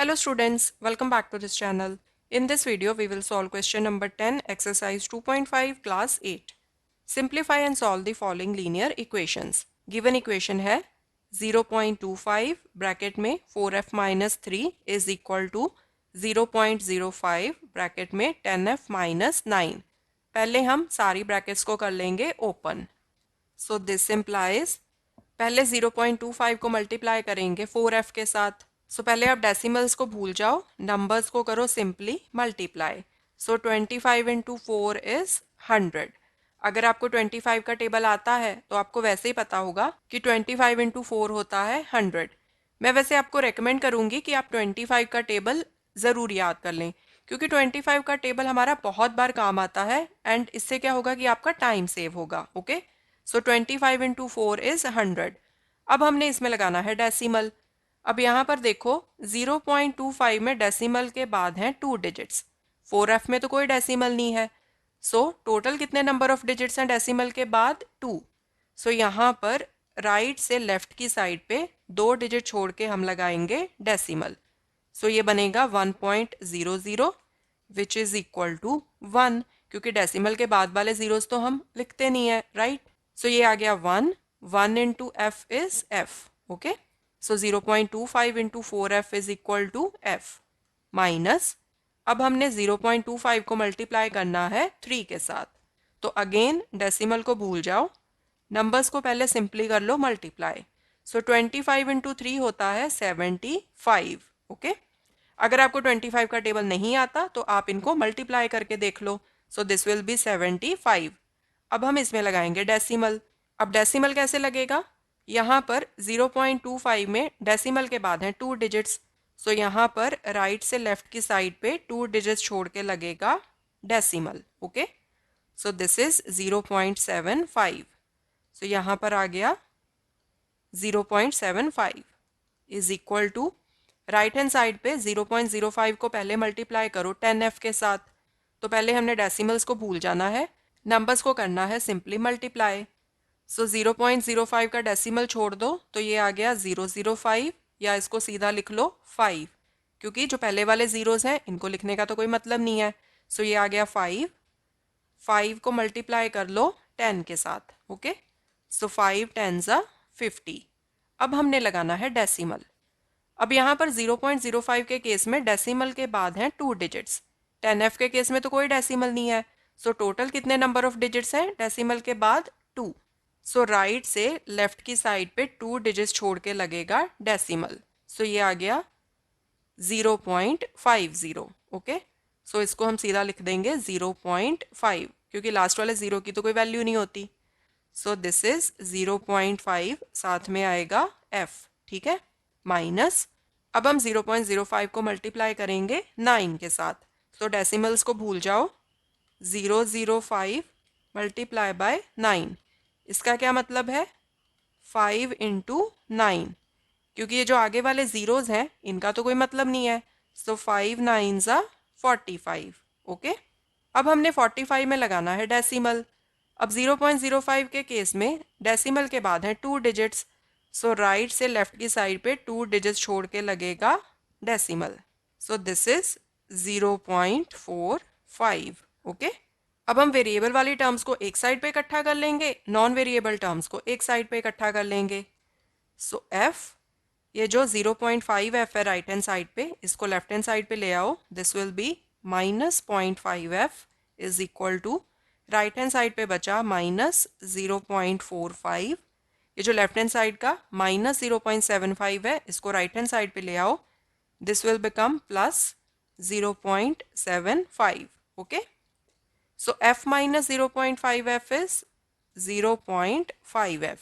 Hello students, welcome back to this channel. In this video, we will solve question number 10, exercise 2.5, class 8. Simplify and solve the following linear equations. Given equation है 0.25 bracket में 4f minus 3 is equal to 0.05 bracket में 10f minus 9. पहले हम सारी brackets को कर लेंगे open. So this implies पहले 0.25 को मल्टीप्लाई करेंगे 4f के साथ. सो पहले आप डेसिमल्स को भूल जाओ, नंबर्स को करो simply multiply. So 25 into 4 is 100. अगर आपको 25 का टेबल आता है तो आपको वैसे ही पता होगा कि 25 इंटू 4 होता है 100. मैं वैसे आपको रेकमेंड करूंगी कि आप 25 का टेबल ज़रूर याद कर लें, क्योंकि 25 का टेबल हमारा बहुत बार काम आता है एंड इससे क्या होगा कि आपका टाइम सेव होगा. Okay, so 25 into 4 is 100. अब हमने इसमें लगाना है डेसिमल. अब यहाँ पर देखो 0.25 में डेसिमल के बाद हैं 2 डिजिट्स. 4f में तो कोई डेसिमल नहीं है. सो टोटल कितने नंबर ऑफ डिजिट्स हैं डेसिमल के बाद? 2. सो यहाँ पर राइट से लेफ्ट की साइड पे 2 डिजिट छोड़ के हम लगाएंगे डेसिमल. सो ये बनेगा 1.00 विच इज इक्वल टू 1, क्योंकि डेसिमल के बाद वाले जीरोस तो हम लिखते नहीं है, राइट. सो ये आ गया 1 into F is F. Okay, so 0.25 into 4f is equal to f minus. अब हमने 0.25 को मल्टीप्लाई करना है 3 के साथ. तो अगेन डेसिमल को भूल जाओ, नंबर्स को पहले सिंपली कर लो मल्टीप्लाई. सो 25 इंटू 3 होता है 75. ओके, अगर आपको 25 का टेबल नहीं आता तो आप इनको मल्टीप्लाई करके देख लो. So this will be 75. अब हम इसमें लगाएंगे डेसिमल. अब डेसिमल कैसे लगेगा? यहाँ पर 0.25 में डेसिमल के बाद हैं 2 डिजिट्स. सो यहाँ पर राइट से लेफ्ट की साइड पे 2 डिजिट्स छोड़ के लगेगा decimal. Okay, so this is 0.75. So यहाँ पर आ गया 0.75 is equal to right hand side पे 0.05 को पहले मल्टीप्लाई करो 10f के साथ. तो पहले हमने डेसिमल्स को भूल जाना है, नंबर्स को करना है सिंपली मल्टीप्लाई. सो 0.05 का डेसिमल छोड़ दो तो ये आ गया 005, या इसको सीधा लिख लो 5, क्योंकि जो पहले वाले जीरोस हैं इनको लिखने का तो कोई मतलब नहीं है. सो ये आ गया 5 को मल्टीप्लाई कर लो 10 के साथ. Okay, so 5 10s are 50. अब हमने लगाना है डेसिमल. अब यहाँ पर 0.05 के केस में डेसिमल के बाद हैं 2 डिजिट्स. 10f के केस में तो कोई डेसिमल नहीं है. सो टोटल कितने नंबर ऑफ डिजिट्स हैं डेसिमल के बाद? 2. सो राइट से लेफ्ट की साइड पे 2 डिजिट्स छोड़ के लगेगा डेसिमल. सो ये आ गया 0.50. ओके, सो इसको हम सीधा लिख देंगे 0.5, क्योंकि लास्ट वाले जीरो की तो कोई वैल्यू नहीं होती. सो दिस इज 0.5, साथ में आएगा f. ठीक है, माइनस. अब हम 0.05 को मल्टीप्लाई करेंगे 9 के साथ. सो डेसिमल्स को भूल जाओ. 005 मल्टीप्लाई बाय 9, इसका क्या मतलब है? 5 इंटू 9, क्योंकि ये जो आगे वाले जीरोस हैं इनका तो कोई मतलब नहीं है. सो 5 9s are 45. ओके, अब हमने 45 में लगाना है डेसिमल. अब 0.05 के केस में डेसिमल के बाद हैं 2 डिजिट्स. सो राइट से लेफ्ट की साइड पे 2 डिजिट्स छोड़ के लगेगा decimal. So this is 0.45. Okay, अब हम वेरिएबल वाली टर्म्स को एक साइड पे इकट्ठा कर लेंगे, नॉन वेरिएबल टर्म्स को एक साइड पे इकट्ठा कर लेंगे. सो f, ये जो 0.5f है राइट हैंड साइड पे, इसको लेफ्ट हैंड साइड पे ले आओ. This will be -0.5f is equal to, right hand side पे बचा -0.45. ये जो लेफ्ट हैंड साइड का -0.75 है, इसको राइट हैंड साइड पे ले आओ. This will become +0.75. Okay, so f minus 0.5f is 0.5f.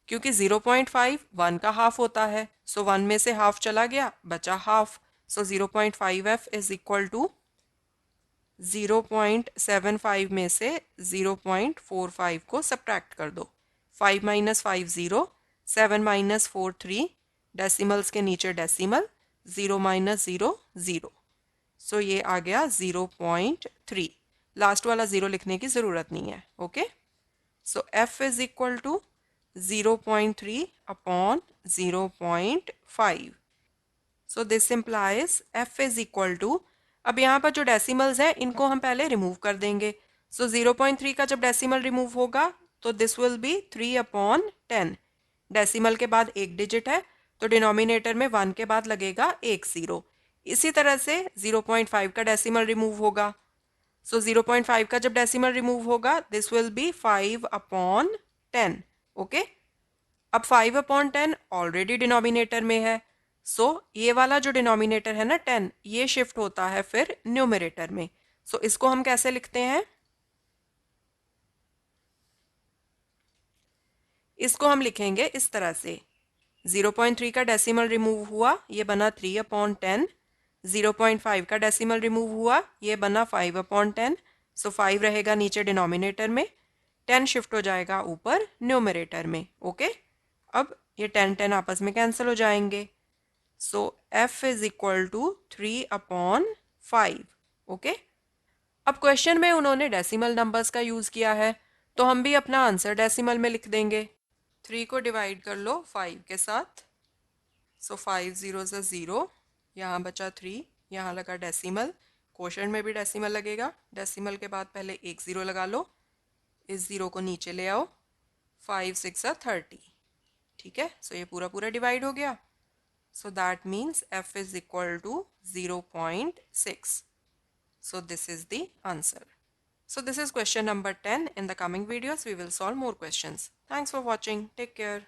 क्योंकि 0.5 1 का हाफ होता है, सो 1 में से हाफ चला गया, बचा half. So 0.5f is equal to 0.75 में से 0.45 को सब्ट्रैक्ट कर दो. 5 माइनस 5 0, 7 माइनस 4 3, डेसिमल्स के नीचे डेसिमल, 0 माइनस 0 0. सो ये आ गया 0.3. लास्ट वाला जीरो लिखने की ज़रूरत नहीं है. Okay, so f is equal to 0.3 upon 0.5. So this implies f is equal to, अब यहाँ पर जो डेसिमल्स हैं इनको हम पहले रिमूव कर देंगे। सो 0.3 का जब डेसिमल रिमूव होगा तो दिस विल बी 3/10। डेसिमल के बाद एक डिजिट है तो डिनोमिनेटर में 1 के बाद लगेगा एक 0। इसी तरह से 0.5 का डेसिमल रिमूव होगा। सो 0.5 का जब डेसिमल रिमूव होगा दिस विल बी 5/10। ओके, अब 5/10 ऑलरेडी डिनोमिनेटर में है। सो ये वाला जो डिनोमिनेटर है ना 10, ये शिफ्ट होता है फिर न्यूमरेटर में। सो इसको हम कैसे लिखते हैं? इसको हम लिखेंगे इस तरह से, 0.3 का डेसिमल रिमूव हुआ, ये बना 3/10। 0.5 का डेसिमल रिमूव हुआ, ये बना 5/10। सो 5 रहेगा नीचे डिनोमिनेटर में, 10 शिफ्ट हो जाएगा ऊपर न्यूमरेटर में। ओके, अब ये 10 आपस में कैंसिल हो जाएंगे। So f is equal to 3/5। Okay, अब क्वेश्चन में उन्होंने डेसिमल नंबर्स का यूज़ किया है तो हम भी अपना आंसर डेसिमल में लिख देंगे। 3 को डिवाइड कर लो 5 के साथ। सो 5 0 से 0, यहाँ बचा 3, यहाँ लगा डेसिमल, क्वोशंट में भी डेसिमल लगेगा। डेसिमल के बाद पहले एक 0 लगा लो, इस 0 को नीचे ले आओ, 5 6 30। ठीक है, सो ये पूरा पूरा डिवाइड हो गया। So that means f is equal to 0.6. So this is the answer. So this is question number 10. In the coming videos, we will solve more questions. Thanks for watching. Take care.